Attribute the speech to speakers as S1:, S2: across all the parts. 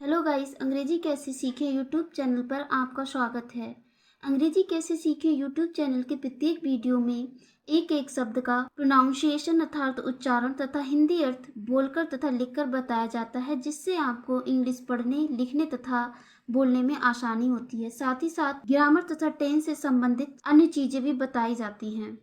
S1: Hello guys, अंग्रेजी कैसे सीखें यूट्यूब चैनल पर आपका स्वागत है। अंग्रेजी कैसे सीखें यूट्यूब चैनल के प्रत्येक वीडियो में एक एक शब्द का प्रोनाउंसिएशन अर्थात उच्चारण तथा हिंदी अर्थ बोलकर तथा लिखकर बताया जाता है, जिससे आपको इंग्लिश पढ़ने, लिखने तथा बोलने में आसानी होती है। साथ ही साथ ग्रामर तथा टेंस से संबंधित अन्य चीजें भी बताई जाती हैं।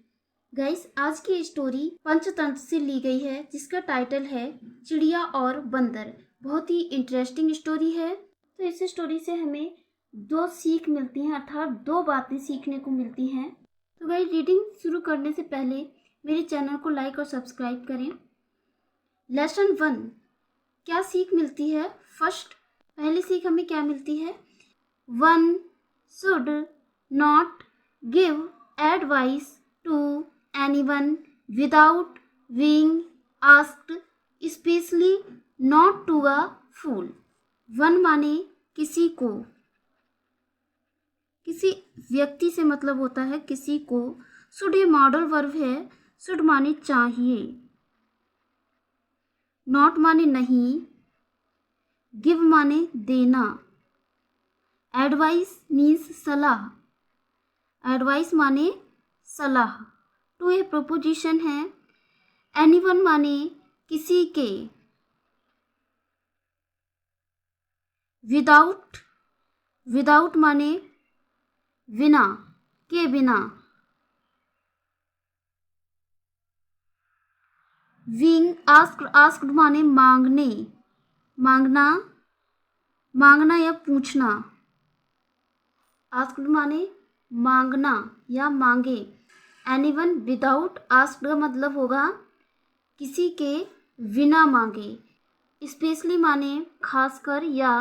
S1: गाइस, आज की स्टोरी पंचतंत्र से ली गई है, जिसका टाइटल है चिड़िया और बंदर। बहुत ही इंटरेस्टिंग स्टोरी है। तो इस स्टोरी से हमें दो सीख मिलती हैं, अर्थात दो बातें सीखने को मिलती हैं। तो गाइस, रीडिंग शुरू करने से पहले मेरे चैनल को लाइक और सब्सक्राइब करें। लेसन 1, क्या सीख मिलती है? फर्स्ट, पहली सीख हमें क्या मिलती है? One should not give advice to anyone without being asked, especially not to a fool. One माने किसी को, किसी व्यक्ति से मतलब होता है किसी को। शुड ये मॉडल वर्ब है। शुड माने चाहिए, नॉट माने नहीं, गिव माने देना, एडवाइस मीन्स सलाह, एडवाइस माने सलाह। टू ए प्रोपोजिशन है। एनीवन माने किसी के, विदाउट, विदाउट माने बिना, के बिना। बीइंग आस्क्ड, आस्क्ड माने मांगने, मांगना, मांगना या पूछना। आस्क्ड माने मांगना या मांगे। एनीवन विदाउट आस्क्ड का मतलब होगा किसी के बिना मांगे। स्पेशली माने खासकर या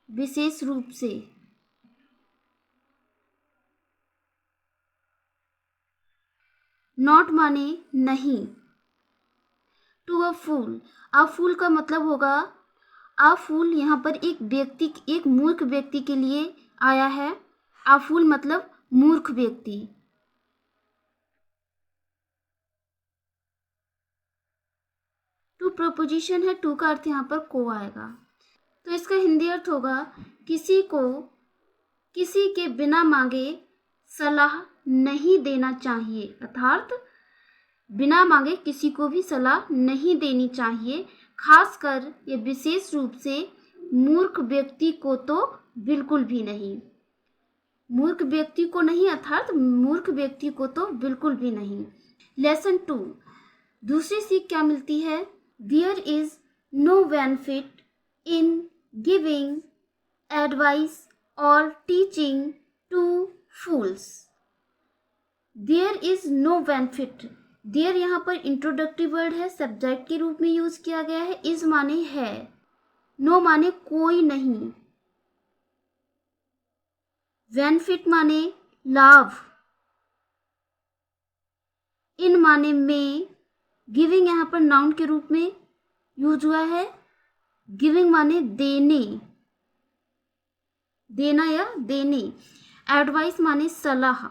S1: विशेष रूप से। नॉट माने नहीं। टू अ फूल, अ फूल का मतलब होगा, अ फूल यहाँ पर एक व्यक्ति, एक मूर्ख व्यक्ति के लिए आया है। अ फूल मतलब मूर्ख व्यक्ति। टू प्रोपोजिशन है, टू का अर्थ यहाँ पर को आएगा। तो इसका हिंदी अर्थ होगा किसी को किसी के बिना मांगे सलाह नहीं देना चाहिए, अर्थात बिना मांगे किसी को भी सलाह नहीं देनी चाहिए, खासकर या विशेष रूप से मूर्ख व्यक्ति को तो बिल्कुल भी नहीं। मूर्ख व्यक्ति को नहीं, अर्थात मूर्ख व्यक्ति को तो बिल्कुल भी नहीं। लेसन 2, दूसरी सीख क्या मिलती है? There is no benefit in giving advice और teaching to fools. There is no benefit. There यहाँ पर इंट्रोडक्टिव वर्ड है, सब्जेक्ट के रूप में यूज किया गया है। इज माने है, नो माने कोई नहीं, बेनिफिट माने लाभ, इन माने में, गिविंग यहाँ पर नाउन के रूप में यूज हुआ है। गिविंग माने देने, देना या देने। एडवाइस माने सलाह,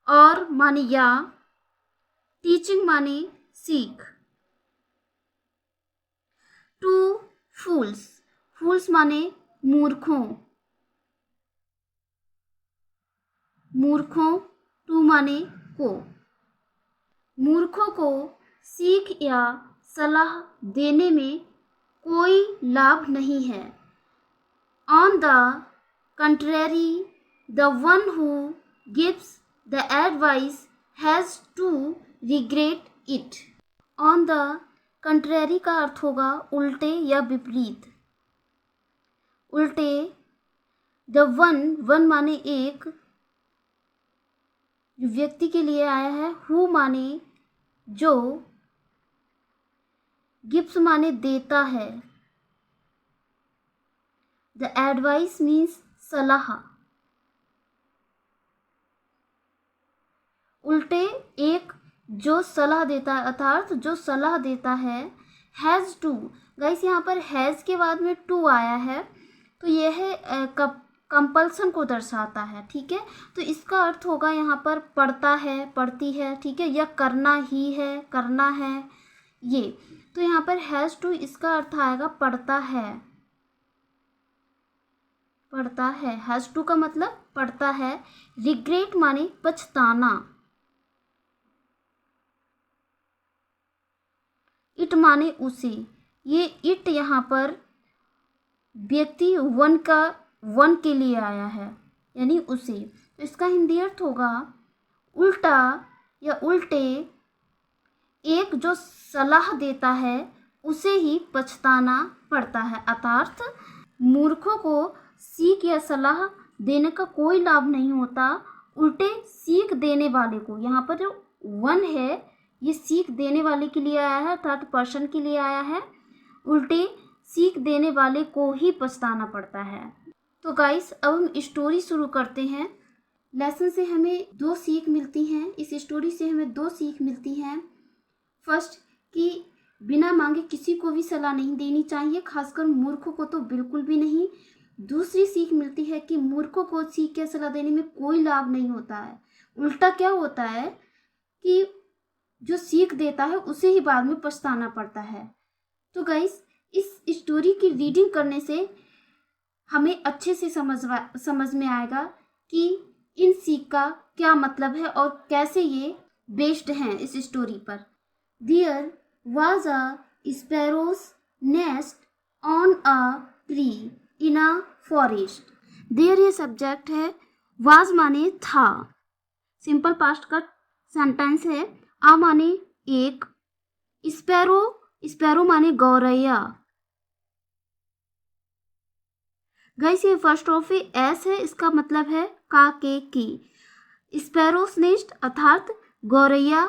S1: और माने या। टीचिंग माने सीख। टू फूल्स, फूल्स माने मूर्खों, मूर्खों। टू माने को। मूर्खों को सीख या सलाह देने में कोई लाभ नहीं है। On the contrary, the one who gives the advice has to regret it. On the contrary का अर्थ होगा उल्टे या विपरीत। उल्टे। द वन, वन माने एक, जो व्यक्ति के लिए आया है। हु माने जो, गिव्स माने देता है। द एडवाइस मीन्स सलाह। उल्टे एक जो सलाह देता है, अर्थात जो सलाह देता है। हैज़ टू, गाइस यहाँ पर हैज़ के बाद में टू आया है, तो यह कंपल्सन को दर्शाता है। ठीक है, तो इसका अर्थ होगा यहाँ पर पढ़ता है, पढ़ती है, ठीक है, या करना ही है, करना है। ये तो यहाँ पर हैज़ टू इसका अर्थ आएगा पढ़ता है। पढ़ता है, हैज़ टू का मतलब पढ़ता है। रिग्रेट माने पछताना। इट माने उसे। ये इट यहाँ पर व्यक्ति वन के लिए आया है, यानी उसे। तो इसका हिंदी अर्थ होगा उल्टा या उल्टे। एक जो सलाह देता है उसे ही पछताना पड़ता है। अर्थात मूर्खों को सीख या सलाह देने का कोई लाभ नहीं होता, उल्टे सीख देने वाले को। यहाँ पर जो वन है ये सीख देने वाले के लिए आया है, अर्थात पर्सन के लिए आया है। उल्टे सीख देने वाले को ही पछताना पड़ता है। तो गाइस अब हम स्टोरी शुरू करते हैं। लेसन से हमें 2 सीख मिलती हैं। इस स्टोरी से हमें 2 सीख मिलती हैं। फर्स्ट कि बिना मांगे किसी को भी सलाह नहीं देनी चाहिए, खासकर मूर्खों को तो बिल्कुल भी नहीं। दूसरी सीख मिलती है कि मूर्खों को सीख या सलाह देने में कोई लाभ नहीं होता है। उल्टा क्या होता है कि जो सीख देता है उसे ही बाद में पछताना पड़ता है। तो गाइस इस स्टोरी की रीडिंग करने से हमें अच्छे से समझ में आएगा कि इन सीख का क्या मतलब है और कैसे ये बेस्ड हैं इस स्टोरी पर। There was a sparrow's nest on a tree in a forest. There ये सब्जेक्ट है, was माने था, सिंपल पास्ट का सेंटेंस है। आ माने एक, स्पैरो माने गौरैया। गाइस ये फर्स्ट ऑफ एस है, इसका मतलब है काके की। स्पैरोस नेस्ट अर्थात गौरैया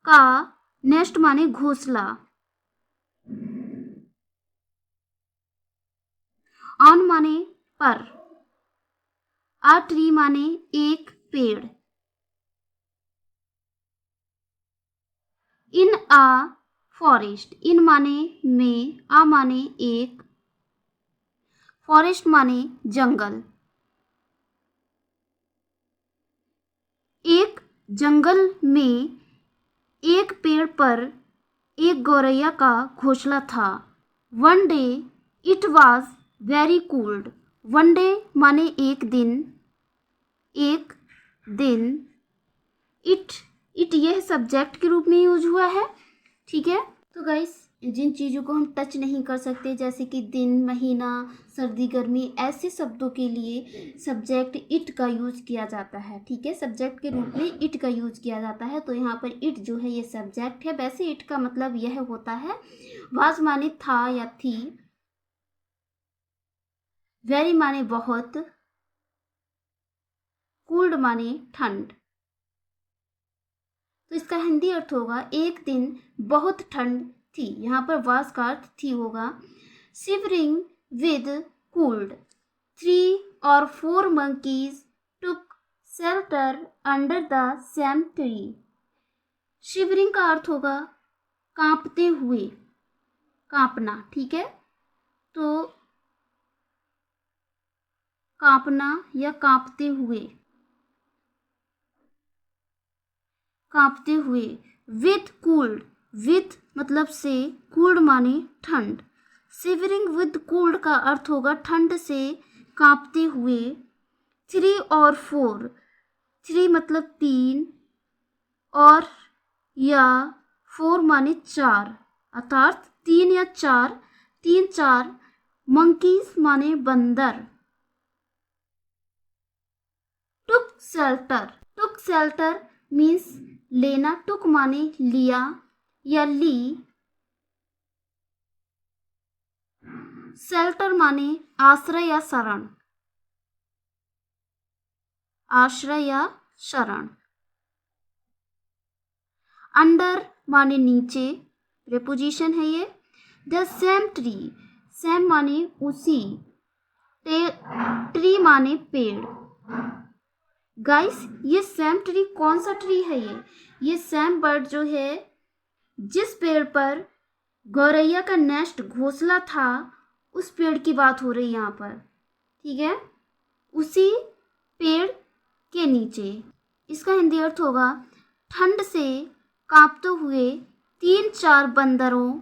S1: का नेस्ट माने घोंसला। ऑन माने पर। आ ट्री माने एक पेड़। इन आ फॉरेस्ट, इन माने में, आ माने एक, फॉरेस्ट माने जंगल। एक जंगल में एक पेड़ पर एक गौरैया का घोंसला था। One day it was very cold. One day माने एक दिन, एक दिन। इट यह सब्जेक्ट के रूप में यूज हुआ है, ठीक है। तो गाइस जिन चीज़ों को हम टच नहीं कर सकते जैसे कि दिन, महीना, सर्दी, गर्मी, ऐसे शब्दों के लिए सब्जेक्ट इट का यूज किया जाता है, ठीक है। सब्जेक्ट के रूप में इट का यूज किया जाता है। तो यहाँ पर इट जो है ये सब्जेक्ट है। वैसे इट का मतलब यह होता है वाज माने था या थी, वेरी माने बहुत, कोल्ड माने ठंड। तो इसका हिंदी अर्थ होगा एक दिन बहुत ठंड थी। यहाँ पर वास का अर्थ थी होगा। Shivering with cold 3 or 4 monkeys took shelter under the same tree। Shivering का अर्थ होगा कांपते हुए, कांपना, ठीक है। तो कांपना या कांपते हुए, कांपते हुए। विथ कोल्ड, विथ मतलब से, कोल्ड माने ठंड। शिवरिंग विद कोल्ड का अर्थ होगा ठंड से कांपते हुए। 3 और 4, 3 मतलब 3 और या 4 माने 4, अर्थात 3 या 4, 3-4 मंकीज माने बंदर। टुक शेल्टर, टुक शेल्टर मीन्स लेना। टुक माने लिया या ली। शेल्टर माने आश्रय या शरण, आश्रय या शरण। अंडर माने नीचे, प्रेपोजिशन है ये। द सेम ट्री, सेम माने उसी, ट्री माने पेड़। गाइस ये सेम ट्री कौन सा ट्री है? ये सेम बर्ड जो है जिस पेड़ पर गौरैया का नेस्ट घोंसला था उस पेड़ की बात हो रही है यहाँ पर, ठीक है, उसी पेड़ के नीचे। इसका हिंदी अर्थ होगा ठंड से कांपते हुए तीन चार बंदरों,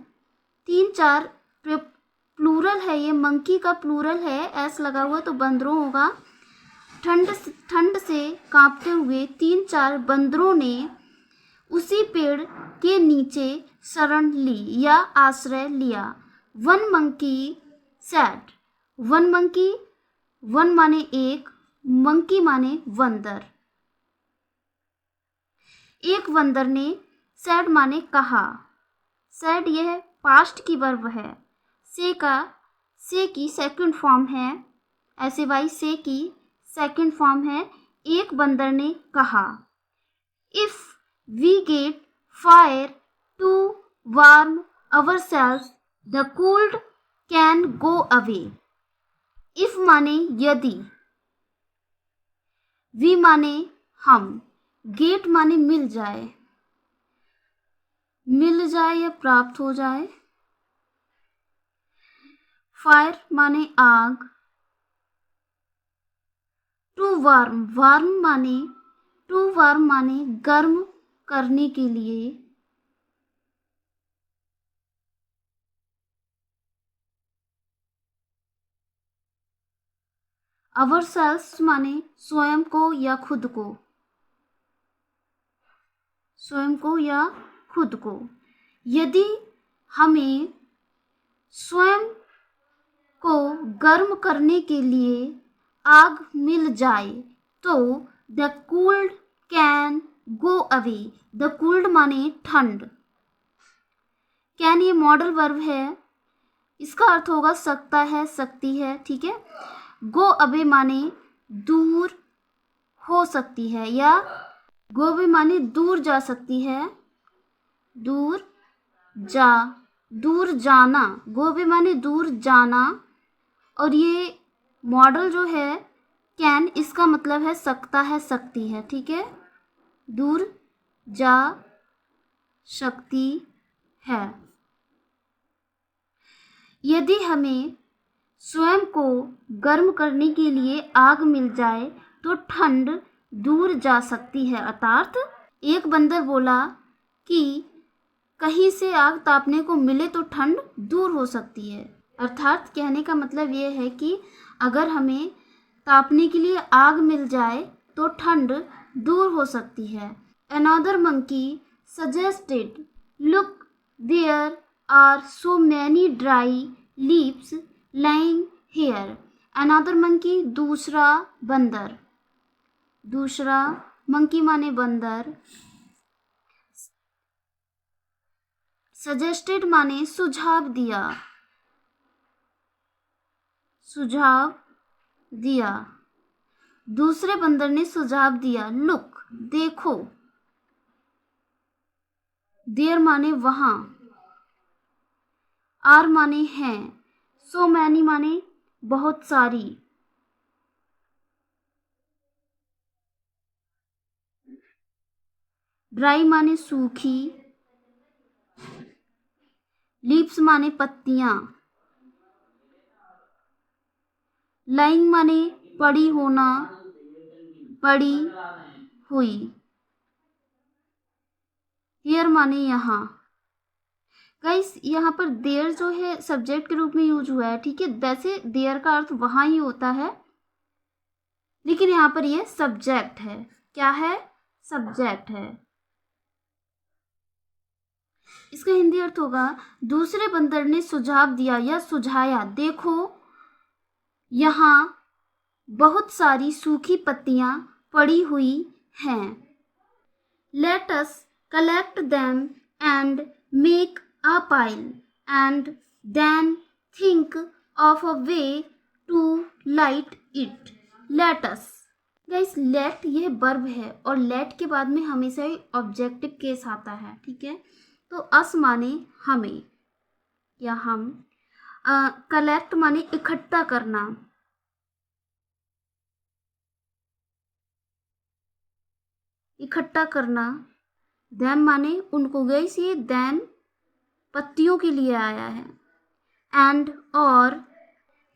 S1: तीन चार प्लूरल है, ये मंकी का प्लूरल है, एस लगा हुआ तो बंदरों होगा। ठंड से कांपते हुए तीन चार बंदरों ने उसी पेड़ के नीचे शरण ली या आश्रय लिया। One monkey sad, one monkey, one माने एक, मंकी माने बंदर। एक बंदर ने सैड माने कहा, सैड यह पास्ट की वर्ब है। से की सेकंड फॉर्म है, ऐसे वाई से की सेकंड फॉर्म है। एक बंदर ने कहा, if we get fire to warm ourselves the cold can go away. If माने यदि, वी माने हम, गेट माने मिल जाए, मिल जाए या प्राप्त हो जाए। फायर माने आग। टू वार्म, टू वार्म माने गर्म करने के लिए। अवरसेल्व्स माने स्वयं को या खुद को, स्वयं को या खुद को। यदि हमें स्वयं को गर्म करने के लिए आग मिल जाए तो the cooled can go away. The cooled माने ठंड, कैन ये मॉडल वर्ब है, इसका अर्थ होगा सकता है, सकती है, ठीक है। गो अवे माने दूर हो सकती है, या गो अवे माने दूर जा सकती है, दूर जाना। गो अवे माने दूर जाना। और ये मॉडल जो है कैन, इसका मतलब है सकता है, सकती है, ठीक है, दूर जा सकती है। यदि हमें स्वयं को गर्म करने के लिए आग मिल जाए तो ठंड दूर जा सकती है। अर्थात एक बंदर बोला कि कहीं से आग तापने को मिले तो ठंड दूर हो सकती है। अर्थात कहने का मतलब ये है कि अगर हमें तापने के लिए आग मिल जाए तो ठंड दूर हो सकती है। Another monkey suggested, look, there are so many dry leaves lying here. Another monkey, दूसरा बंदर, दूसरा monkey माने बंदर। Suggested माने सुझाव दिया, सुझाव दिया। दूसरे बंदर ने सुझाव दिया, लुक, देखो। देयर माने वहां, आर माने हैं, सो मैनी माने बहुत सारी, ड्राई माने सूखी, लीव्स माने पत्तियां, लाइंग माने पड़ी होना, पड़ी हुई, हियर माने यहाँ। गाइस यहाँ पर देयर जो है सब्जेक्ट के रूप में यूज हुआ है, ठीक है। वैसे देयर का अर्थ वहां ही होता है, लेकिन यहाँ पर ये सब्जेक्ट है। क्या है? सब्जेक्ट है। इसका हिंदी अर्थ होगा, दूसरे बंदर ने सुझाव दिया या सुझाया, देखो यहाँ बहुत सारी सूखी पत्तियां पड़ी हुई हैं। Let us collect them and make a pile and then think of a way to light it. Let us. Guys let ये वर्ब है और लेट के बाद में हमेशा ही ऑब्जेक्टिव केस आता है, ठीक है। तो अस माने हमें या हम, कलेक्ट माने इकट्ठा करना, इकट्ठा करना। दैम माने उनको, गाइस ये दैम पत्तियों के लिए आया है। एंड और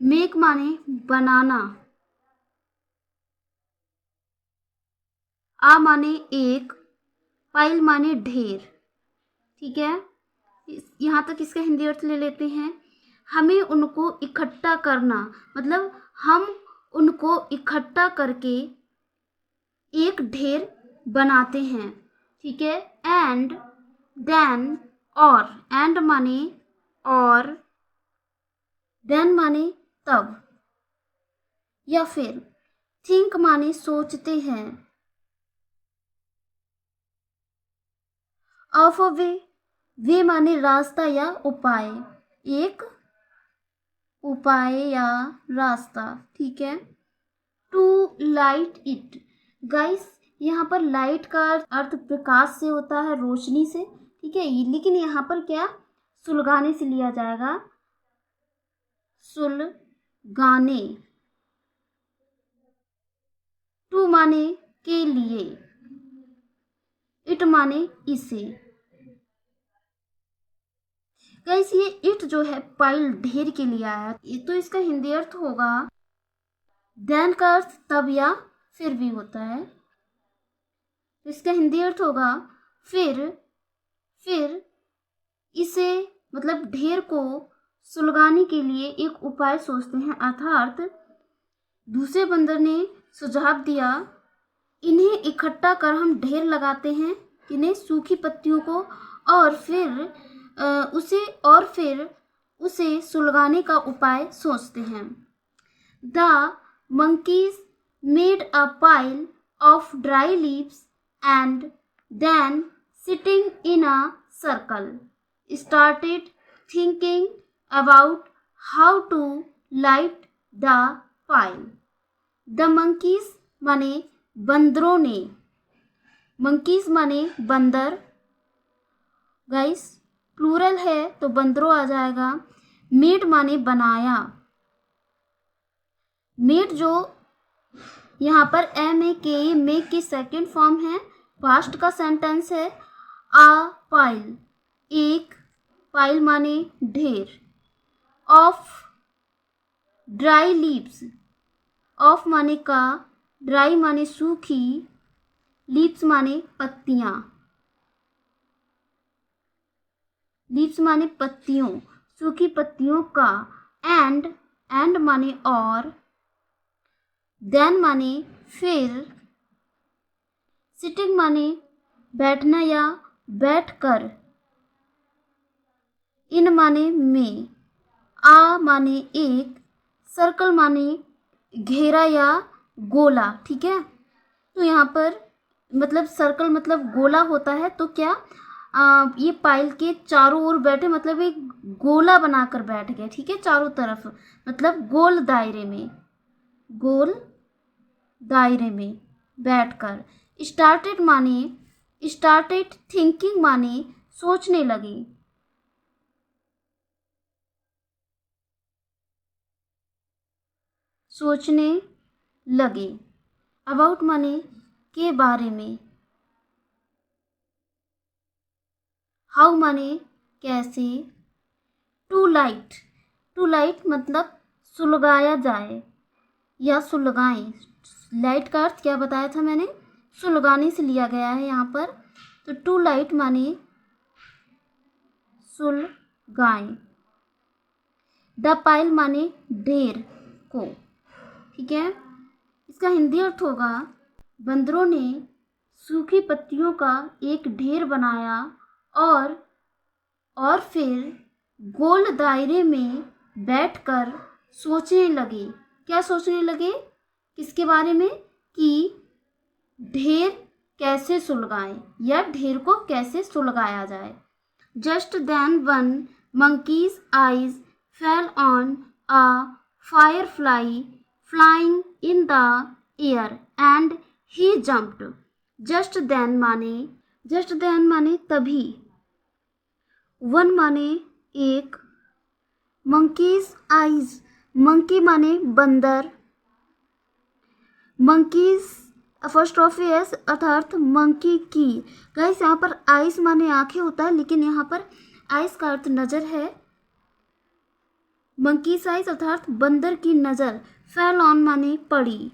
S1: मेक माने बनाना, आ माने एक, पाइल माने ढेर, ठीक है। यहाँ तक इसका हिंदी अर्थ ले लेते हैं। हमें उनको इकट्ठा करना, मतलब हम उनको इकट्ठा करके एक ढेर बनाते हैं, ठीक है। एंड देन, और, एंड माने और, देन माने तब, या फिर थिंक माने सोचते हैं, ऑफ अ वे, वे माने रास्ता या उपाय, एक उपाय या रास्ता, ठीक है। टू लाइट इट, गाइस यहाँ पर लाइट का अर्थ प्रकाश से होता है, रोशनी से, ठीक है। लेकिन यहाँ पर क्या सुलगाने से लिया जाएगा, सुलगाने। टू माने के लिए, इट माने इसे। गाइस ये इट जो है पाइल ढेर के लिए आया, तो इसका हिंदी अर्थ होगा, देन का अर्थ तब या फिर भी होता है, इसका हिंदी अर्थ होगा फिर इसे, मतलब ढेर को सुलगाने के लिए एक उपाय सोचते हैं। अर्थात दूसरे बंदर ने सुझाव दिया, इन्हें इकट्ठा कर हम ढेर लगाते हैं, इन्हें सूखी पत्तियों को, और फिर उसे सुलगाने का उपाय सोचते हैं। The monkeys made a pile of dry leaves and then sitting in a circle started thinking about how to light the pile. The monkeys माने बंदरों ने, monkeys माने बंदर, गाइस प्लूरल है तो बंदरों आ जाएगा। मेड माने बनाया, मेड जो यहाँ पर MAKE मेक की सेकेंड फॉर्म है, पास्ट का सेंटेंस है। आ पाइल, एक, पाइल माने ढेर, ऑफ ड्राई लीव्स, ऑफ माने का, ड्राई माने सूखी, लीव्स माने पत्तियां, लीव्स माने पत्तियों, सूखी पत्तियों का, एंड माने और, देन माने फिर, सिटिंग माने बैठना या बैठकर, इन माने में, आ माने एक, सर्कल माने घेरा या गोला, ठीक है। तो यहाँ पर मतलब सर्कल मतलब गोला होता है, तो क्या ये पाइल के चारों ओर बैठे, मतलब एक गोला बनाकर बैठ गए, ठीक है, चारों तरफ, मतलब गोल दायरे में बैठकर। स्टार्टेड थिंकिंग माने सोचने लगे, अबाउट माने के बारे में, हाउ माने कैसे, टू लाइट मतलब सुलगाया जाए या सुलगाएं। लाइट का अर्थ क्या बताया था मैंने, सुलगाने से लिया गया है यहाँ पर, तो टू लाइट माने सुलगाएं। द पाइल माने ढेर को, ठीक है। इसका हिंदी अर्थ होगा, बंदरों ने सूखी पत्तियों का एक ढेर बनाया और फिर गोल दायरे में बैठकर सोचने लगे। क्या सोचने लगे, किसके बारे में, कि ढेर कैसे सुलगाएं या ढेर को कैसे सुलगाया जाए। Just then one monkey's eyes fell on a firefly flying in the air and he jumped. Just then माने तभी, वन माने एक, monkeys eyes, मंकी माने बंदर, मंकीज अपोस्ट्रोफी एस अर्थात मंकी की। गाइस यहाँ पर आइस माने आंखें होता है, लेकिन यहाँ पर आइस का अर्थ नज़र है। मंकीज आइस अर्थात बंदर की नज़र, फेल ऑन माने पड़ी,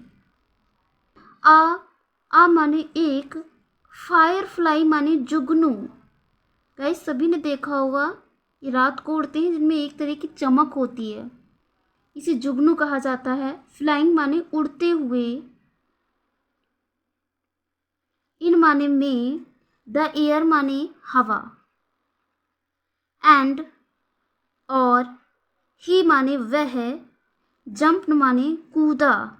S1: आ माने एक, फायर फ्लाई माने जुगनू। गाइस सभी ने देखा होगा ये रात को उड़ते हैं, जिनमें एक तरह की चमक होती है। इसे जुगनू कहा जाता है। फ्लाइंग माने उड़ते हुए। इन माने में, द एयर माने हवा, एंड और, ही माने वह, जंप माने कूदा,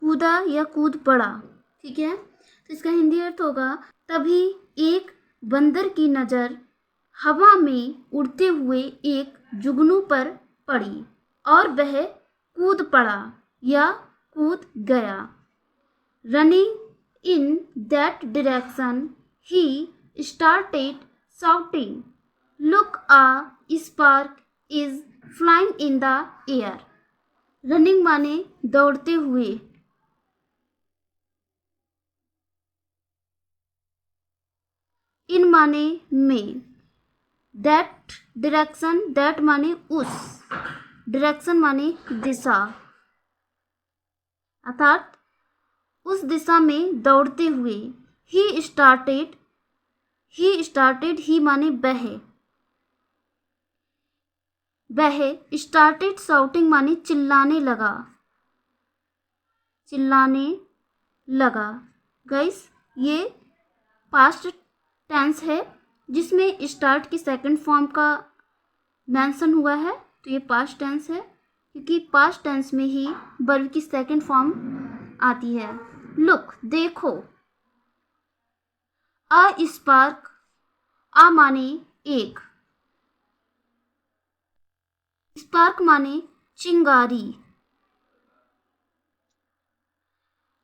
S1: कूदा या कूद पड़ा। ठीक है, तो इसका हिंदी अर्थ होगा, तभी एक बंदर की नज़र हवा में उड़ते हुए एक जुगनू पर पड़ी और वह कूद पड़ा या कूद गया। Running in that direction he started shouting, "Look, a spark is flying in the air." Running माने दौड़ते हुए। इन माने में। दैट डायरेक्शन, दैट माने उस, डायरेक्शन माने दिशा, अर्थात उस दिशा में दौड़ते हुए। ही स्टार्टेड, ही माने वह, स्टार्टेड शाउटिंग माने चिल्लाने लगा, गाइस ये पास्ट टेंस है जिसमें स्टार्ट की सेकंड फॉर्म का मेंशन हुआ है, तो ये पास्ट टेंस है क्योंकि पास्ट टेंस में ही वर्ब की सेकंड फॉर्म आती है। लुक, देखो। अ स्पार्क, आ माने एक, स्पार्क माने चिंगारी,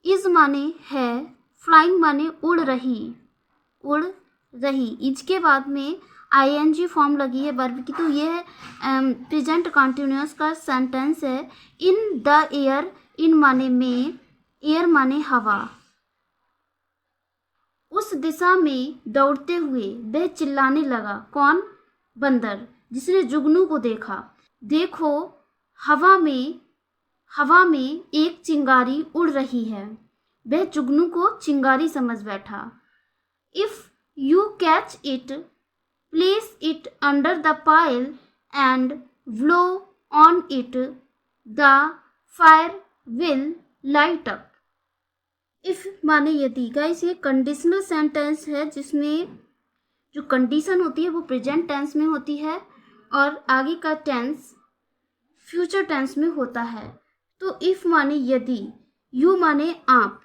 S1: इज माने है, फ्लाइंग माने उड़ रही, इज के बाद में आईएनजी फॉर्म लगी है वर्ब की, तो ये है प्रेजेंट कंटिन्यूअस का सेंटेंस है। इन द एयर, इन माने में, एयर माने हवा। उस दिशा में दौड़ते हुए वह चिल्लाने लगा। कौन? बंदर, जिसने जुगनू को देखा। देखो, हवा में एक चिंगारी उड़ रही है। वह जुगनू को चिंगारी समझ बैठा। If you catch it, place it under the pile and blow on it, the fire will light up. If माने यदि। गाइस ये कंडीशनल सेंटेंस है जिसमें जो कंडीशन होती है वो प्रेजेंट टेंस में होती है और आगे का टेंस फ्यूचर टेंस में होता है। तो इफ माने यदि, यू माने आप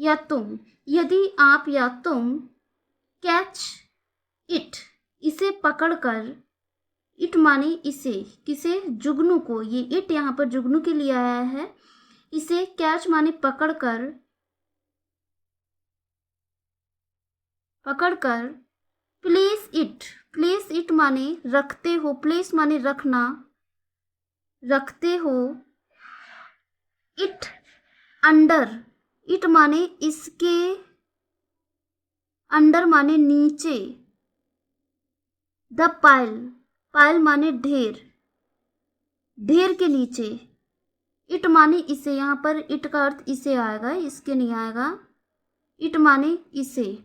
S1: या तुम, यदि आप या तुम, कैच इट, इसे पकड़कर, इट माने इसे, किसे? जुगनू को। ये इट यहाँ पर जुगनू के लिए आया है। इसे कैच माने पकड़कर, प्लेस इट माने रखते हो, प्लेस माने रखना, रखते हो। इट अंडर, इट माने इसके, अंडर माने नीचे। द पाइल माने ढेर, ढेर के नीचे। इट माने इसे, यहाँ पर इट का अर्थ इसे आएगा, इसके नहीं आएगा। इट माने इसे,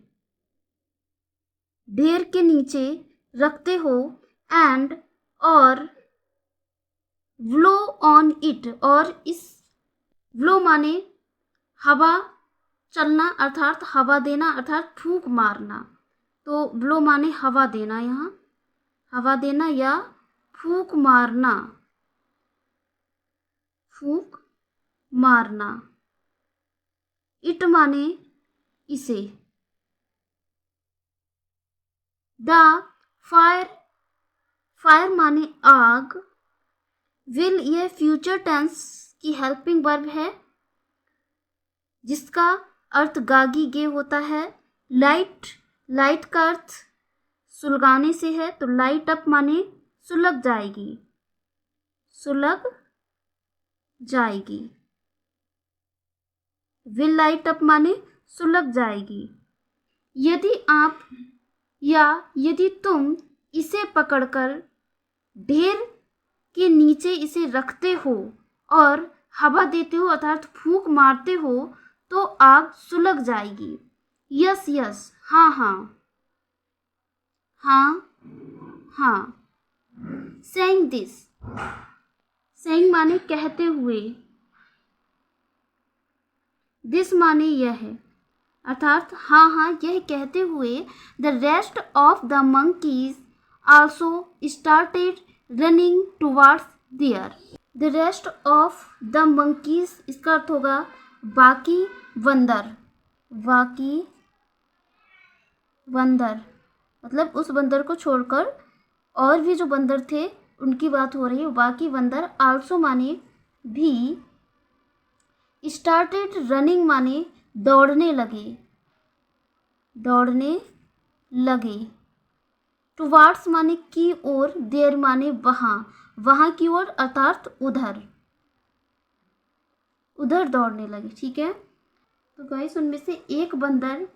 S1: ढेर के नीचे रखते हो। एंड और, ब्लो ऑन इट, और इस, ब्लो माने हवा चलना अर्थात हवा देना अर्थात फूंक मारना। तो ब्लो माने हवा देना, यहाँ हवा देना या फूंक मारना, फूंक मारना। इट माने इसे। द फायर माने आग। विल ये फ्यूचर टेंस की हेल्पिंग वर्ब है जिसका अर्थ गागी गे होता है। लाइट का अर्थ सुलगाने से है, तो लाइट अप माने सुलग जाएगी। विल लाइट अप माने सुलग जाएगी। यदि आप या यदि तुम इसे पकड़कर ढेर के नीचे इसे रखते हो और हवा देते हो अर्थात फूंक मारते हो तो आग सुलग जाएगी। यस, हाँ, हाँ हाँ। saying this, saying माने कहते हुए, this माने यह है, अर्थात हाँ हाँ यह कहते हुए the rest of the monkeys also started running towards there. The rest of the monkeys इसका अर्थ होगा बाकी बंदर, बाकी बंदर मतलब उस बंदर को छोड़कर और भी जो बंदर थे उनकी बात हो रही है। बाकी बंदर आल्सो माने भी, स्टार्टेड रनिंग माने दौड़ने लगे, दौड़ने लगे, टुवार्ड्स माने की ओर, देर माने वहाँ, वहाँ की ओर अर्थात उधर, उधर दौड़ने लगे। ठीक है, तो गाइस उनमें से एक बंदर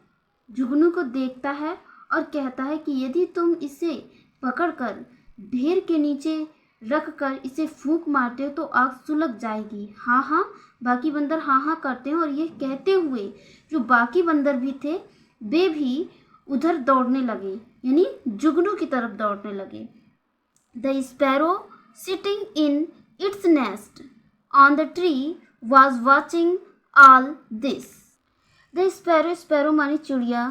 S1: जुगनू को देखता है और कहता है कि यदि तुम इसे पकड़कर ढेर के नीचे रख कर इसे फूंक मारते हो तो आग सुलग जाएगी। हाँ हाँ, बाकी बंदर हाँ हाँ करते हैं और ये कहते हुए जो बाकी बंदर भी थे वे भी उधर दौड़ने लगे, यानी जुगनू की तरफ दौड़ने लगे। The sparrow sitting in its nest on the tree was watching all this. The sparrow, sparrow माने चिड़िया,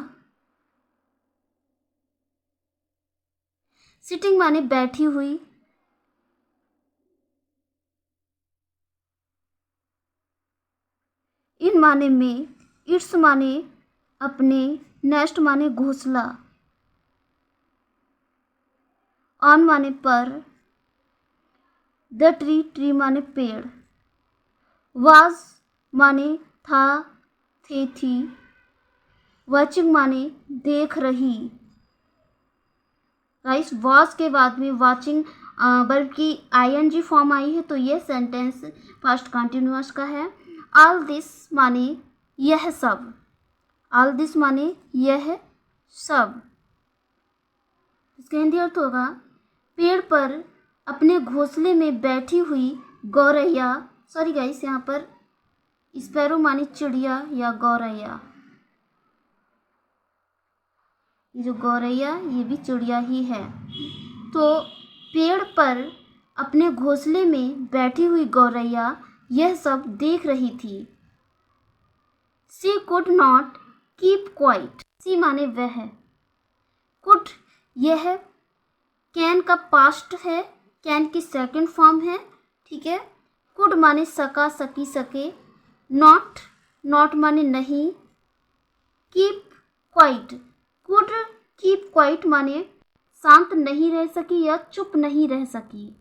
S1: सिटिंग माने बैठी हुई, इन माने में, इट्स माने अपने, नेस्ट माने घोंसला, ऑन माने पर, द ट्री, ट्री माने पेड़, वाज माने था, थे, थी, वॉचिंग माने देख रही। गाइस वॉच के बाद में वॉचिंग बल्कि आईएनजी फॉर्म आई है तो ये सेंटेंस पास्ट कंटिन्यूअस का है। ऑल दिस माने यह सब, ऑल दिस माने यह सब। इसका हिंदी अर्थ होगा पेड़ पर अपने घोंसले में बैठी हुई गौरैया, सॉरी गाइस यहाँ पर स्पैरो माने चिड़िया या गौरैया, ये जो गौरैया ये भी चिड़िया ही है। तो पेड़ पर अपने घोंसले में बैठी हुई गौरैया यह सब देख रही थी। सी कुड नॉट कीप क्वाइट, सी माने वह, कुड यह कैन का पास्ट है, कैन की सेकंड फॉर्म है। ठीक है, कुड माने सका, सकी, सके, नॉट, नॉट माने नहीं, keep quiet, could keep quiet माने शांत नहीं रह सकी या चुप नहीं रह सकी,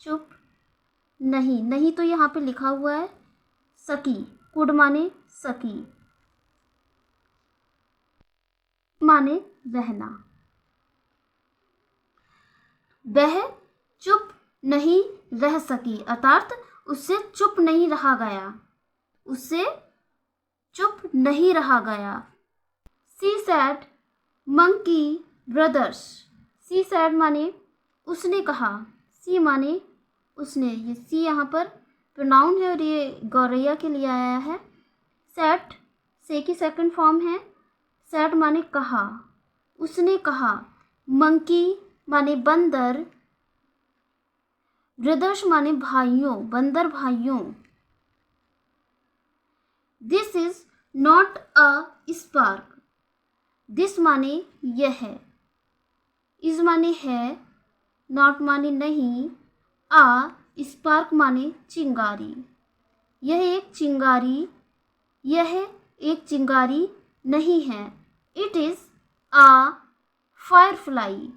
S1: चुप नहीं, नहीं तो यहाँ पे लिखा हुआ है सकी, कुड माने सकी, माने रहना, वह चुप नहीं रह सकी अर्थात उससे चुप नहीं रहा गया, उससे चुप नहीं रहा गया। सी सैड मंकी ब्रदर्स, सी सैड माने उसने कहा, सी माने उसने, ये सी यहाँ पर प्रोनाउन है और ये गौरैया के लिए आया है। सैड से की सेकंड फॉर्म है, सैड माने कहा, उसने कहा, मंकी माने बंदर, ब्रदर्स माने भाइयों, बंदर भाइयों। This is not a spark, this माने यह है, इज माने है, नॉट माने नहीं, आ स्पार्क माने चिंगारी, यह एक चिंगारी, यह एक चिंगारी नहीं है। It is a firefly,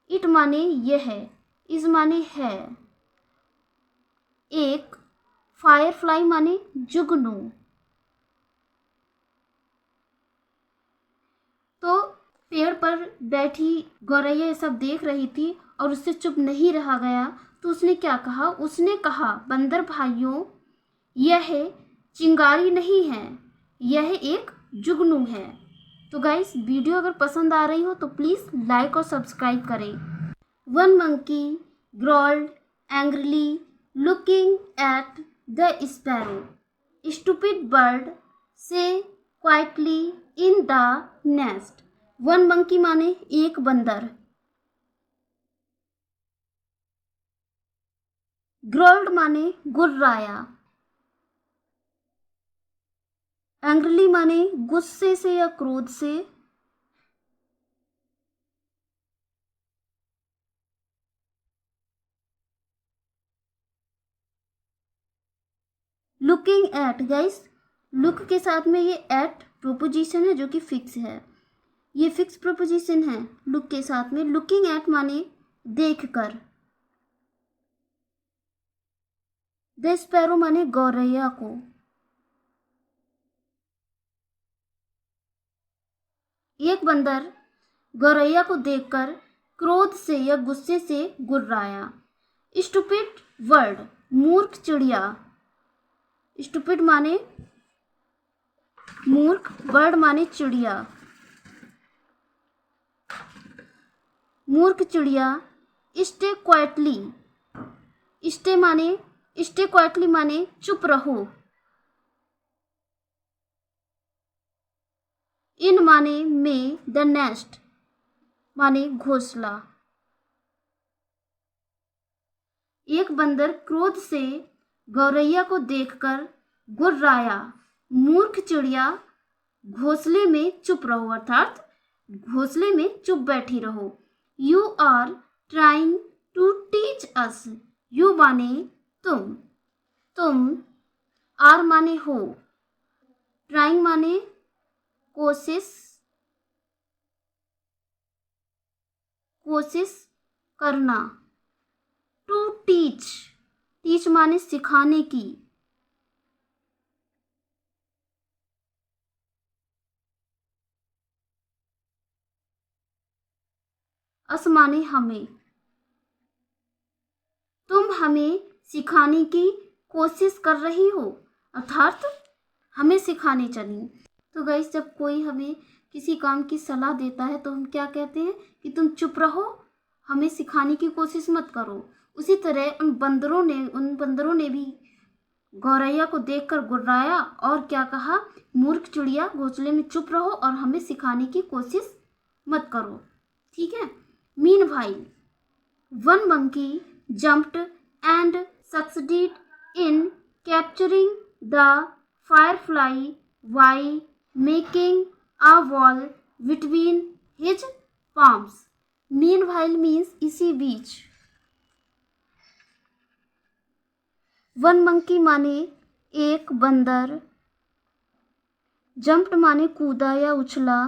S1: it माने यह, इज माने है, एक, फायरफ्लाई माने जुगनू। तो पेड़ पर बैठी गौरैया ये सब देख रही थी और उससे चुप नहीं रहा गया, तो उसने क्या कहा, उसने कहा बंदर भाइयों यह चिंगारी नहीं है, यह एक जुगनू है। तो गाइस वीडियो अगर पसंद आ रही हो तो प्लीज़ लाइक और सब्सक्राइब करें। One monkey growled angrily looking at the sparrow, stupid bird said quietly in the nest, one monkey माने एक बंदर। ग्रोल्ड माने गुर्राया। एंग्रली माने गुस्से से या क्रोध से। लुकिंग एट, गाइस लुक के साथ में ये एट प्रोपोजिशन है जो कि फिक्स है, ये फिक्स प्रोपोजिशन है लुक के साथ में। लुकिंग एट माने देखकर। द स्पैरो माने गौरैया को। एक बंदर गौरैया को देखकर क्रोध से या गुस्से से गुर्राया। स्टूपिड वर्ड, मूर्ख चिड़िया। स्टूपिड माने मूर्ख, बर्ड माने चिड़िया। मूर्ख चिड़िया। Stay quietly. स्टे क्वाइटली माने चुप रहो। इन माने में, द नेस्ट माने घोंसला। एक बंदर क्रोध से गौरैया को देखकर गुर्राया। मूर्ख चिड़िया, घोंसले में चुप रहो, अर्थात घोंसले में चुप बैठी रहो। You are trying to teach us. You माने तुम आर माने हो। ट्राइंग माने कोशिश करना। टू टीच माने सिखाने की। अस माने हमें। तुम हमें सिखाने की कोशिश कर रही हो, अर्थात हमें सिखाने चली। तो गाइस जब कोई हमें किसी काम की सलाह देता है तो हम क्या कहते हैं कि तुम चुप रहो, हमें सिखाने की कोशिश मत करो। उसी तरह उन बंदरों ने भी गौरैया को देखकर गुर्राया और क्या कहा, मूर्ख चिड़िया घोंसले में चुप रहो और हमें सिखाने की कोशिश मत करो। ठीक है। Meanwhile one monkey jumped and succeeded in capturing the firefly by making a wall between his palms. Meanwhile means इसी बीच। वन मंकी माने एक बंदर। जंप्ड माने कूदा या उछला।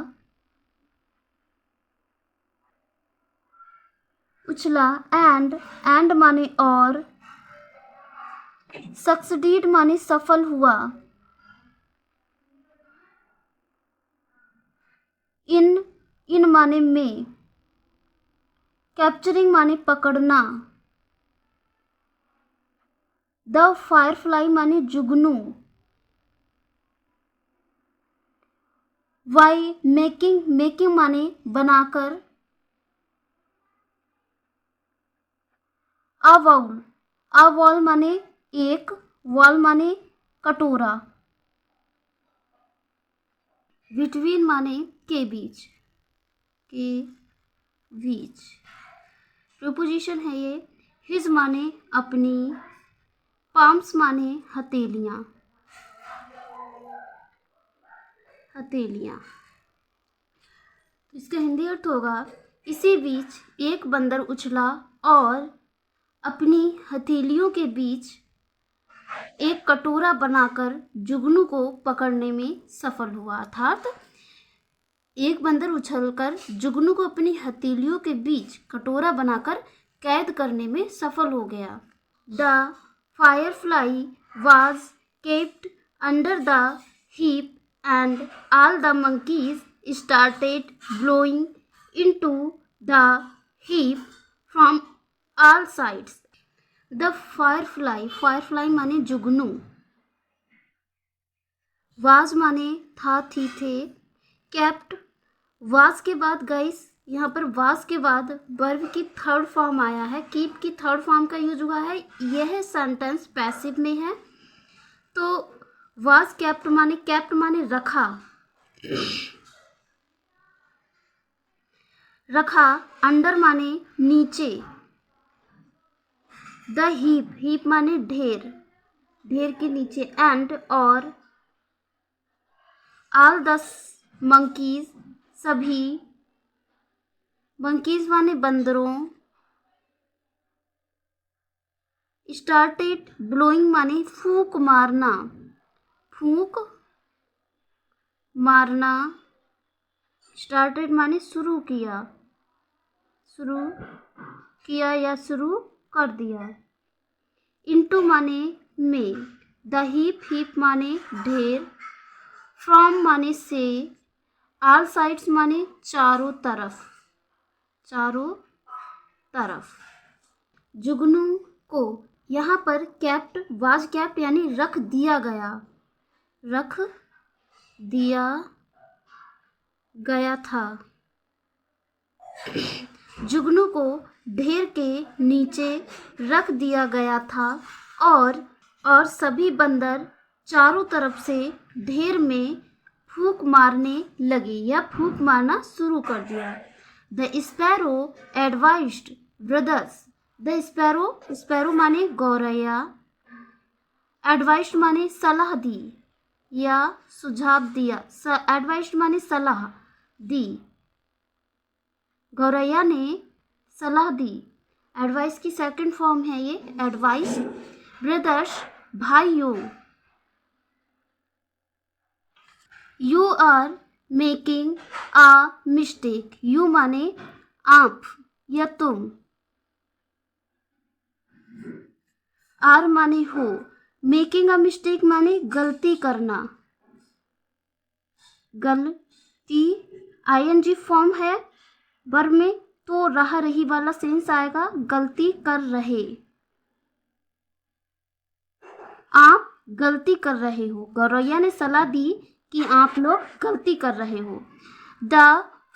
S1: एंड माने और। सक्सीडीड माने सफल हुआ। इन माने में। कैप्चरिंग माने पकड़ना। द फायरफ्लाई माने जुगनू। वाई मेकिंग माने बनाकर। अ वॉल माने एक, वॉल माने कटोरा। बिटवीन माने के बीच। प्रीपोजिशन है ये। हिज माने अपनी। पाम्स माने हथेलियां। इसका हिंदी अर्थ होगा, इसी बीच एक बंदर उछला और अपनी हथेलियों के बीच एक कटोरा बनाकर जुगनू को पकड़ने में सफल हुआ। अर्थात एक बंदर उछलकर जुगनू को अपनी हथेलियों के बीच कटोरा बनाकर कैद करने में सफल हो गया। The Firefly was kept under the heap and all the monkeys started blowing into the heap from all sides. The firefly माने जुगनू। वाज माने था, थी, थे। कैप्ट, वाज के बाद गाइस यहाँ पर वाज के बाद वर्ब की थर्ड फॉर्म आया है। कीप की थर्ड फॉर्म का यूज हुआ है। यह सेंटेंस पैसिव में है। तो वाज कैप्ट माने रखा। रखा, अंडर माने नीचे, द हीप, हीप माने ढेर, ढेर के नीचे, एंड और, ऑल द मंकीज, सभी, मंकीज माने बंदरों, स्टार्टेड ब्लोइंग माने फूंक मारना, फूंक मारना, स्टार्टेड माने शुरू किया, शुरू किया या शुरू कर दिया, इनटू माने में, द हीप, हीप माने ढेर, फ्रॉम माने से, ऑल साइड्स माने चारों तरफ, चारों तरफ। जुगनू को यहाँ पर कैप्ट, वाज कैप्ट यानी रख दिया गया, रख दिया गया था, जुगनू को ढेर के नीचे रख दिया गया था, और सभी बंदर चारों तरफ से ढेर में फूंक मारने लगे या फूंक मारना शुरू कर दिया। The sparrow advised brothers, the sparrow, sparrow माने गौरैया, एडवाइज्ड माने सलाह दी या सुझाव दिया, एडवाइज्ड माने सलाह दी, गौरैया ने सलाह दी, एडवाइस की सेकंड फॉर्म है ये एडवाइस। ब्रदर्स, भाइयों, you are making a mistake, you माने आप या तुम, आर माने हो, मेकिंग अ मिस्टेक माने गलती करना, गलती आईएनजी फॉर्म है वर्ब में, तो रहा रही वाला सेंस आएगा, गलती कर रहे, आप गलती कर रहे हो, गौरैया ने सलाह दी कि आप लोग गलती कर रहे हो। The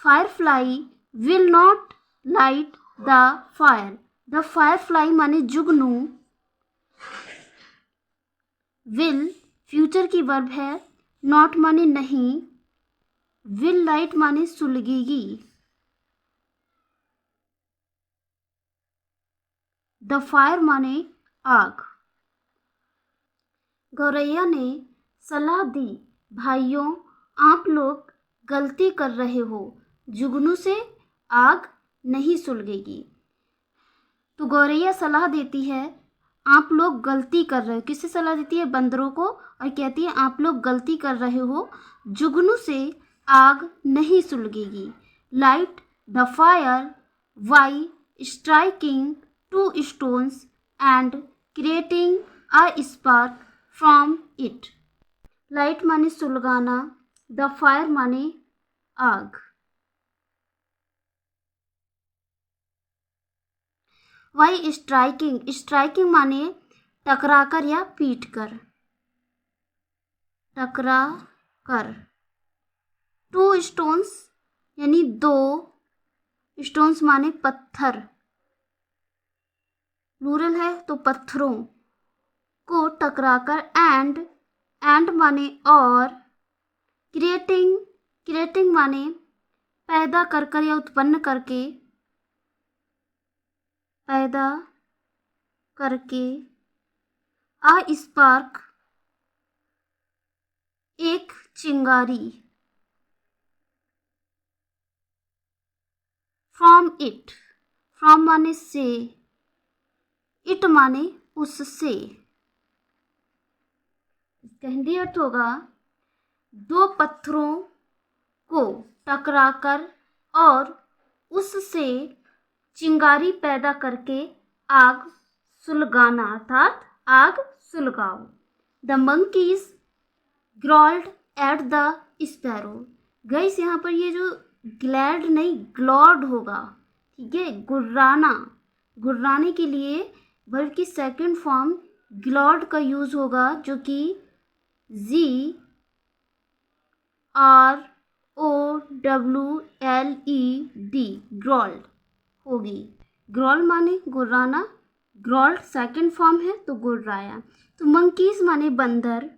S1: Firefly will not light the fire, the Firefly माने जुगनू, विल फ्यूचर की वर्ब है, नॉट माने नहीं, विल लाइट माने सुलगेगी, द फायर माने आग। गौरैया ने सलाह दी, भाइयों आप लोग गलती कर रहे हो, जुगनू से आग नहीं सुलगेगी। तो गौरैया सलाह देती है, आप लोग गलती कर रहे हो, किससे सलाह देती है? बंदरों को, और कहती है आप लोग गलती कर रहे हो, जुगनू से आग नहीं सुलगेगी। Light the fire by striking two stones and creating a spark from it. Light माने सुलगाना, द फायर माने आग। वाई स्ट्राइकिंग, स्ट्राइकिंग माने टकराकर या पीट कर, टकरा कर। टू स्टोन्स यानी दो, स्टोन्स माने पत्थर, प्लूरल है तो पत्थरों को टकराकर, एंड माने और, क्रिएटिंग, क्रिएटिंग माने पैदा कर या उत्पन्न करके, पैदा करके, आ स्पार्क एक चिंगारी, फ्रॉम इट, फ्रॉम माने से, इट माने उससे। इसका हिंदी अर्थ होगा दो पत्थरों को टकराकर और उससे चिंगारी पैदा करके आग सुलगाना, अर्थात आग सुलगाओ। The monkeys growled at the sparrow. Guys यहाँ पर ये जो ग्लैड नहीं ग्लॉड होगा, ठीक है, गुर्राना, गुर्राने के लिए वर्ब की सेकंड फॉर्म ग्लॉड का यूज होगा, जो कि GROWLED, ग्रॉल्ड होगी। ग्रॉल माने गुर्राना, ग्रॉल्ड सेकंड फॉर्म है तो गुर्राया। तो मंकीज माने बंदर,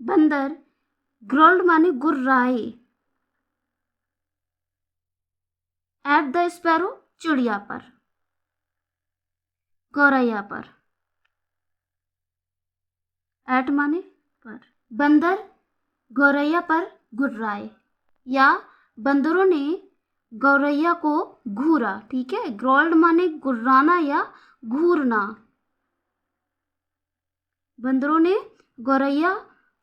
S1: बंदर ग्रोल्ड माने गुर्राए। एट द स्पैरो चिड़िया पर, गौरैया पर। एट माने पर। बंदर गौरैया पर गुर्राए, या बंदरों ने गौरैया को घूरा। ठीक है, ग्रोल्ड माने गुर्राना या घूरना। बंदरों ने गौरैया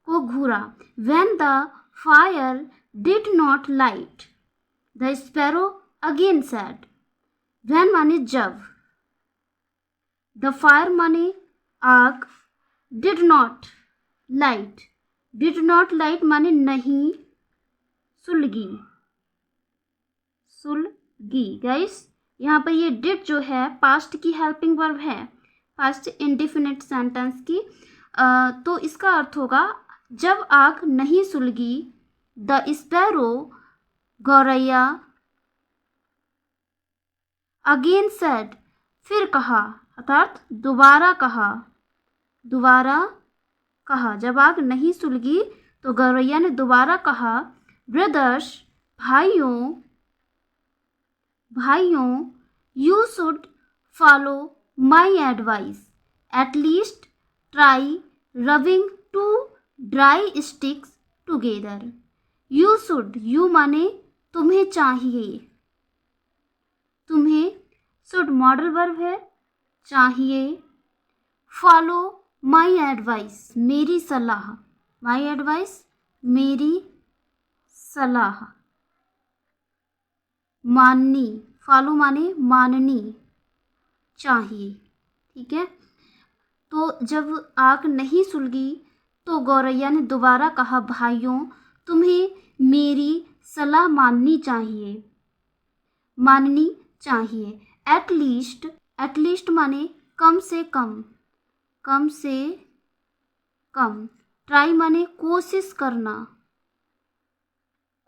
S1: को घूरा। When the fire did not light, the sparrow again said. When माने जब, the fire माने आग, did not light, did not light माने नहीं, सुलगी, सुलगी। गाइस यहाँ पर ये डिड जो है पास्ट की हेल्पिंग वर्ब है, पास्ट इंडिफिनिट सेंटेंस की। तो इसका अर्थ होगा जब आग नहीं सुलगी। द स्पैरो गौरैया, अगेन सेड फिर कहा, अर्थात दोबारा कहा, दोबारा कहा। जब आग नहीं सुलगी तो गौरैया ने दोबारा कहा, ब्रदर्स भाइयों, भाइयों, you should follow my advice, at least try rubbing two dry sticks together. You should, you माने तुम्हें चाहिए, तुम्हें, शुड मॉडल वर्ब है, चाहिए। फॉलो माई एडवाइस, मेरी सलाह, माई एडवाइस मेरी सलाह। माननी, फॉलो माने माननी, चाहिए। ठीक है, तो जब आग नहीं सुलगी तो गौरैया ने दोबारा कहा, भाइयों तुम्हें मेरी सलाह माननी चाहिए, माननी चाहिए। एट लीस्ट, एट लीस्ट माने कम से कम, कम से कम। ट्राई माने कोशिश करना,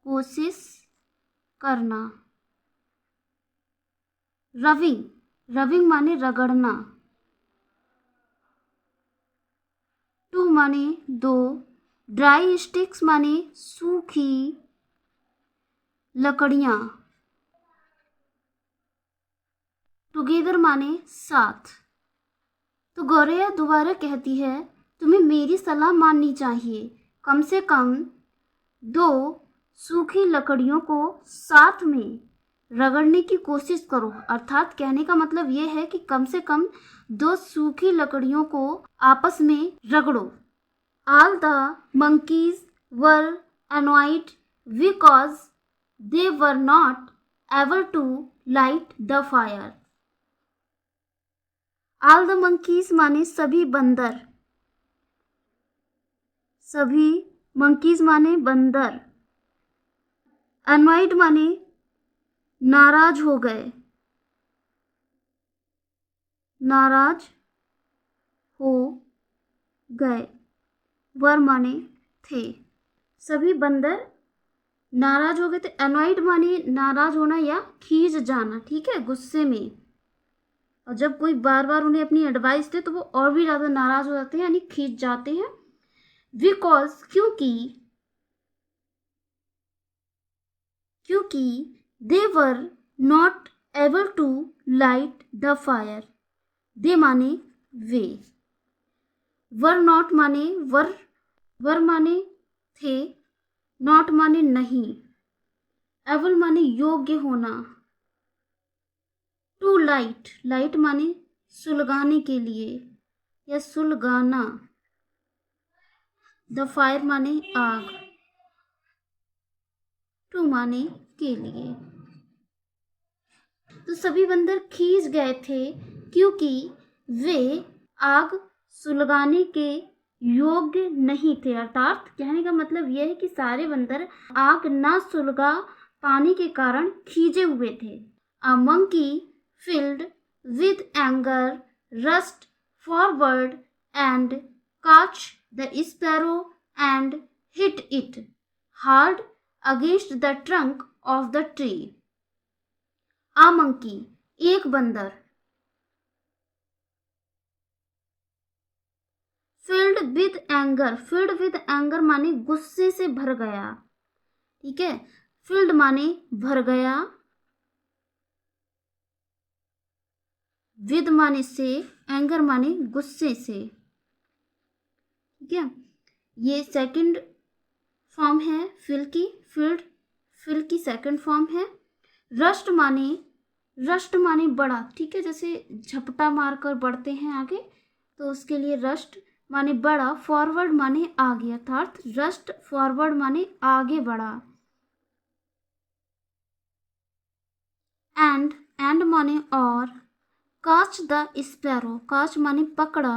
S1: कोशिश करना। रबिंग, रबिंग माने रगड़ना। टू माने दो। ड्राई स्टिक्स माने सूखी लकड़ियाँ। टुगेदर माने साथ। तो गौरैया दोबारा कहती है तुम्हें मेरी सलाह माननी चाहिए, कम से कम दो सूखी लकड़ियों को साथ में रगड़ने की कोशिश करो। अर्थात कहने का मतलब ये है कि कम से कम दो सूखी लकड़ियों को आपस में रगड़ो। All the monkeys were annoyed because they were not able to light the fire. All the monkeys माने सभी बंदर, सभी monkeys माने बंदर। Annoyed माने नाराज हो गए, नाराज हो गए। वर माने थे, सभी बंदर नाराज हो गए थे। अनॉयड माने नाराज होना या खींच जाना। ठीक है, गुस्से में। और जब कोई बार बार उन्हें अपनी एडवाइस दे तो वो और भी ज़्यादा नाराज हो जाते हैं, यानी खींच जाते हैं। बिकॉज, क्योंकि, क्योंकि they were not able to light the fire. They माने वे। वर नॉट माने वर माने थे, नॉट माने नहीं, एबल माने योग्य होना। टू लाइट, लाइट माने सुलगाने के लिए या सुलगाना। द फायर माने आग, टू माने के लिए। तो सभी बंदर खींच गए थे क्योंकि वे आग सुलगाने के योग्य नहीं थे। अर्थात कहने का मतलब यह है कि सारे बंदर आग ना सुलगा पाने के कारण खींचे हुए थे। A monkey filled with anger rushed forward and caught the sparrow and hit it hard against the trunk of the tree. A monkey, एक बंदर। Filled with anger, filled with anger माने गुस्से से भर गया, ठीक है। फिल्ड माने भर गया, विद माने से, एंगर माने गुस्से से, ठीक है। ये सेकंड फॉर्म है फिल की, फिल्ड फिल की सेकंड फॉर्म है। रस्ट माने बड़ा, ठीक है, जैसे झपटा मारकर बढ़ते हैं आगे, तो उसके लिए रस्ट माने बड़ा। फॉरवर्ड माने आगे, अर्थात रस्ट फॉरवर्ड माने आगे बढ़ा। एंड माने और। काच द स्पैरो, काच माने पकड़ा।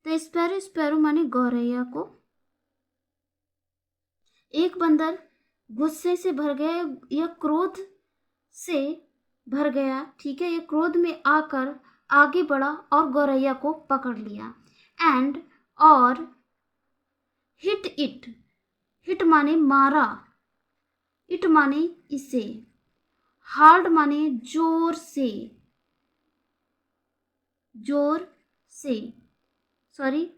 S1: द स्पैरो, स्पैरो माने गौरैया को। एक बंदर गुस्से से भर गया या क्रोध से भर गया, ठीक है, ये क्रोध में आकर आगे बढ़ा और गौरैया को पकड़ लिया। एंड और हिट इट, हिट माने मारा, इट माने इसे। हार्ड माने जोर से, जोर से, सॉरी,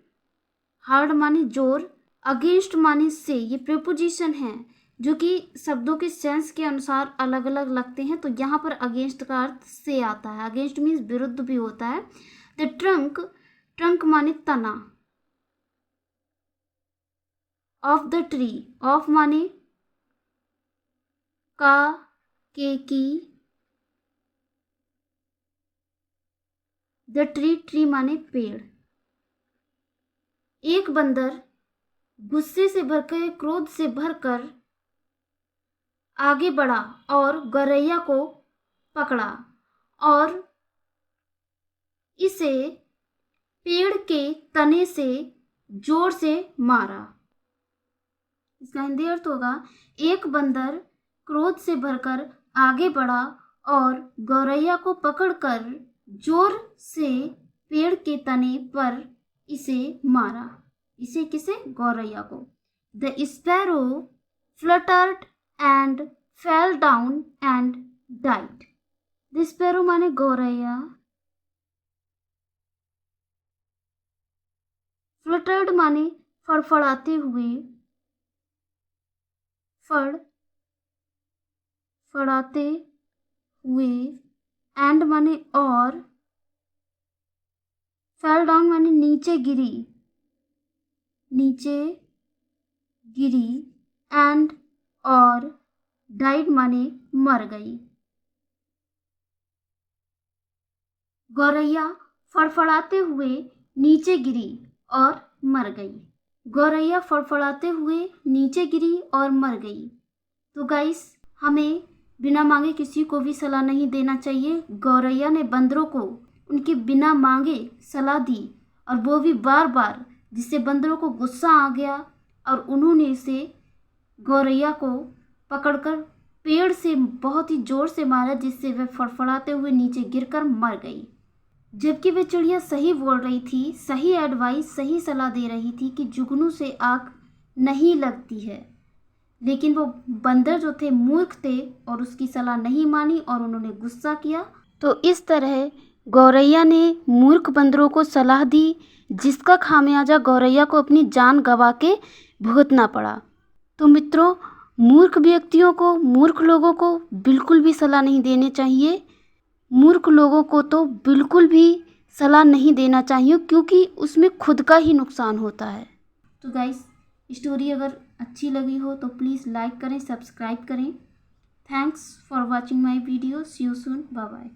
S1: हार्ड माने जोर, अगेंस्ट माने से। ये प्रीपोजिशन है जो कि शब्दों के सेंस के अनुसार अलग अलग लगते हैं, तो यहाँ पर अगेंस्ट का अर्थ से आता है। अगेंस्ट मीन्स विरुद्ध भी होता है। द ट्रंक, ट्रंक माने तना। ऑफ द ट्री, ऑफ माने का, के की। द ट्री, ट्री माने पेड़। एक बंदर गुस्से से भरकर, क्रोध से भरकर आगे बढ़ा और गौरैया को पकड़ा और इसे पेड़ के तने से जोर से मारा। इसका हिंदी अर्थ होगा, एक बंदर क्रोध से भरकर आगे बढ़ा और गौरैया को पकड़कर जोर से पेड़ के तने पर इसे मारा। इसे किसे? गौरैया को। The sparrow fluttered and fell down and died. The sparrow माने गौरैया, फ्लटर्ड माने फड़फड़ाते हुए, फड़फड़ाते हुए, एंड माने और, फेल डाउन माने नीचे गिरी, नीचे गिरी, एंड और डाइड माने मर गई। गौरैया फड़फड़ाते हुए नीचे गिरी और मर गई। गौरैया फड़फड़ाते हुए नीचे गिरी और मर गई। तो गाइस, हमें बिना मांगे किसी को भी सलाह नहीं देना चाहिए। गौरैया ने बंदरों को उनके बिना मांगे सलाह दी और वो भी बार बार, जिससे बंदरों को गुस्सा आ गया और उन्होंने इसे, गौरैया को पकड़कर पेड़ से बहुत ही जोर से मारा, जिससे वह फड़फड़ाते हुए नीचे गिरकर मर गई। जबकि वह चिड़िया सही बोल रही थी, सही एडवाइस, सही सलाह दे रही थी कि जुगनू से आग नहीं लगती है, लेकिन वो बंदर जो थे मूर्ख थे और उसकी सलाह नहीं मानी और उन्होंने गुस्सा किया। तो इस तरह गौरैया ने मूर्ख बंदरों को सलाह दी, जिसका खामियाजा गौरैया को अपनी जान गंवा के भुगतना पड़ा। तो मित्रों, मूर्ख व्यक्तियों को, मूर्ख लोगों को बिल्कुल भी सलाह नहीं देनी चाहिए। मूर्ख लोगों को तो बिल्कुल भी सलाह नहीं देना चाहिए, क्योंकि उसमें खुद का ही नुकसान होता है। तो गाइस, स्टोरी अगर अच्छी लगी हो तो प्लीज़ लाइक करें, सब्सक्राइब करें। Thanks for watching my video. See you soon, bye bye.